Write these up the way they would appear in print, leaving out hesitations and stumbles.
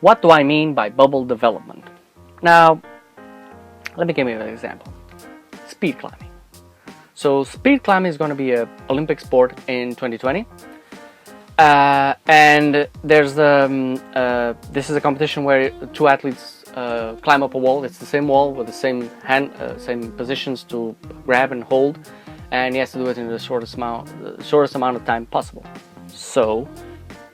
What do I mean by bubble development? Now, let me give you an example. Speed climbing. So speed climbing is going to be an Olympic sport in 2020. And there's this is a competition where two athletes climb up a wall. It's the same wall with the same same positions to grab and hold, and he has to do it in the shortest amount of time possible. So,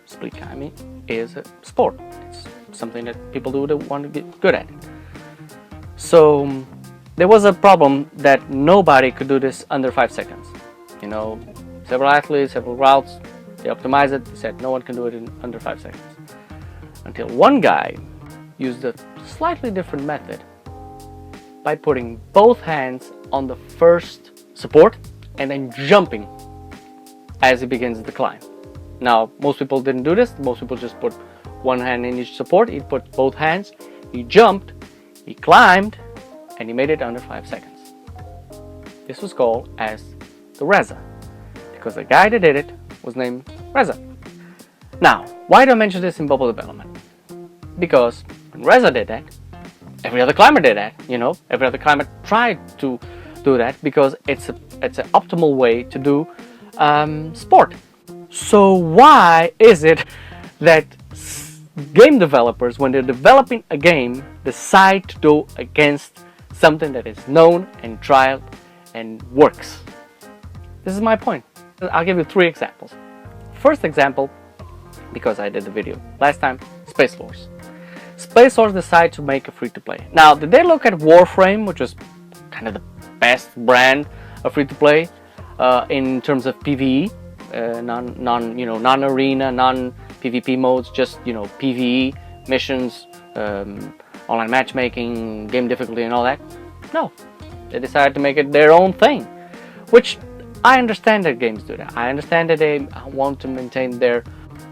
speed climbing is a sport. It's something that people do that want to get good at. So, there was a problem that nobody could do this under 5 seconds. You know, several athletes, several routes. They optimized it, they said no one can do it in under 5 seconds. Until one guy used a slightly different method by putting both hands on the first support and then jumping as he begins the climb. Now, most people didn't do this. Most people just put one hand in each support. He put both hands, he jumped, he climbed, and he made it under 5 seconds. This was called as the Reza, because the guy that did it was named Reza. Now, why do I mention this in bubble development? Because when Reza did that, every other climber did that. You know, every other climber tried to do that because it's an optimal way to do sport. So why is it that game developers, when they're developing a game, decide to go against something that is known and tried and works? This is my point. I'll give you 3 examples. First example, because I did the video last time, Space Force. Space Force decided to make a free-to-play. Now, did they look at Warframe, which was kind of the best brand of free-to-play in terms of PvE, non-arena, non-PvP modes, just PvE missions, online matchmaking, game difficulty, and all that? No, they decided to make it their own thing, which I understand that games do that. I understand that they want to maintain their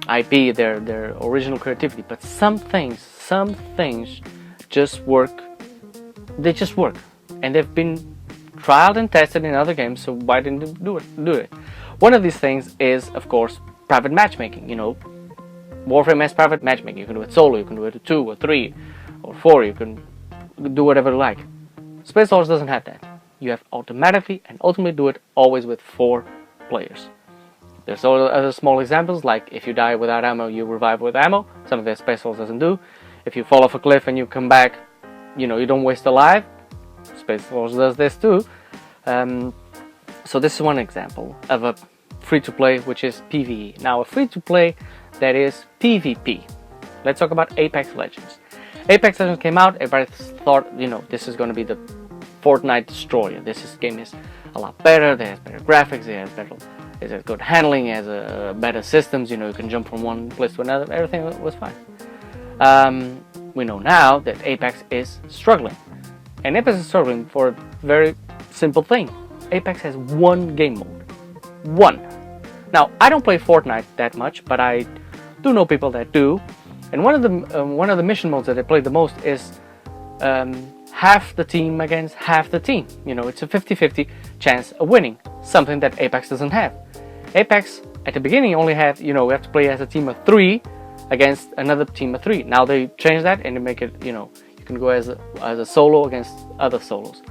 IP, their original creativity, but some things just work. They just work, and they've been trialed and tested in other games. So why didn't they do it? One of these things is, of course, private matchmaking. You know, Warframe has private matchmaking. You can do it solo. You can do it with 2 or 3 or 4. You can do whatever you like. Space Force doesn't have that. You have automatically and ultimately do it always with 4 players. There's other small examples, like if you die without ammo, you revive with ammo. Something that Space Force doesn't do. If you fall off a cliff and you come back, you don't waste a life. Space Force does this too. So this is one example of a free-to-play which is PvE. Now a free-to-play that is PvP. Let's talk about Apex Legends. Apex Legends came out, everybody thought, this is going to be the Fortnite destroyer. This game is a lot better. It has better graphics. It has good handling. It has better systems. You can jump from one place to another. Everything was fine. We know now that Apex is struggling, and Apex is struggling for a very simple thing. Apex has 1 game mode. 1. Now I don't play Fortnite that much, but I do know people that do. And one of the mission modes that I play the most is half the team against half the team. It's a 50-50 chance of winning, something that Apex doesn't have. Apex, at the beginning, only had, we have to play as a team of 3 against another team of 3. Now they changed that and they make it, you can go as a solo against other solos.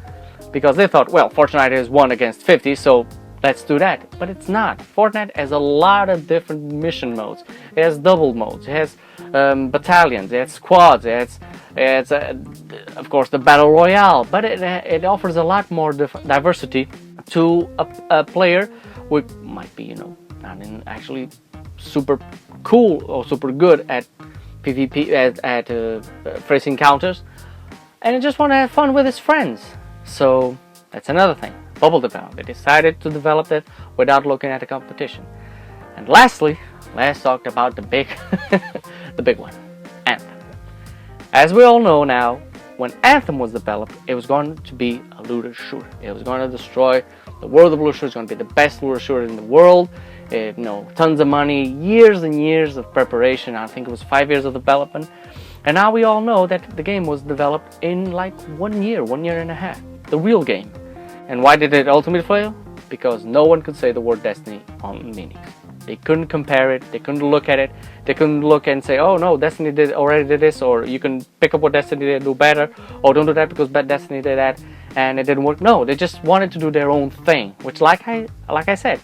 Because they thought, well, Fortnite is 1 against 50, so let's do that. But it's not. Fortnite has a lot of different mission modes. It has double modes. It has battalions. It has squads. It has of course, the Battle Royale. But it offers a lot more diversity to a player who might be, not actually super cool or super good at PvP, at facing counters, and just want to have fun with his friends. So that's another thing. Bubble development. They decided to develop that without looking at the competition. And lastly, let's talk about the big one, Anthem. As we all know now, when Anthem was developed, it was going to be a looter shooter. It was going to destroy the world of looter shooters. It's going to be the best looter shooter in the world. Tons of money, years and years of preparation. I think it was 5 years of development. And now we all know that the game was developed in like 1 year and a half. The real game. And why did it ultimately fail? Because no one could say the word Destiny on minis. They couldn't compare it, they couldn't look at it, they couldn't look and say, oh no, Destiny already did this, or you can pick up what Destiny did, do better, or don't do that because Destiny did that and it didn't work. No, they just wanted to do their own thing, which like I said,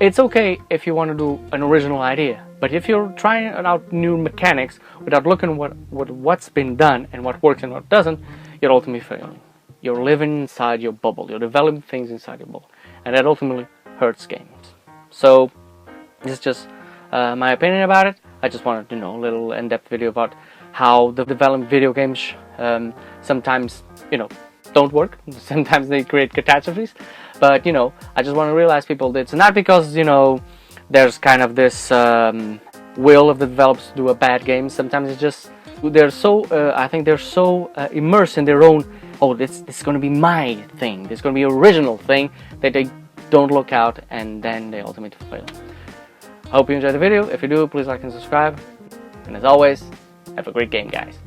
it's okay if you want to do an original idea, but if you're trying out new mechanics without looking what's been done and what works and what doesn't, you're ultimately failing. You're living inside your bubble, you're developing things inside your bubble, and that ultimately hurts games. So this is just my opinion about it. I just wanted to know a little in-depth video about how the development video games sometimes, don't work. Sometimes they create catastrophes. But, I just want to realize people that it's not because, there's kind of this will of the developers to do a bad game. Sometimes it's just, I think they're so immersed in their own, oh, this is going to be my thing. This is going to be an original thing that they don't look out, and then they ultimately fail. Hope you enjoyed the video. If you do, please like and subscribe. And as always, have a great game, guys.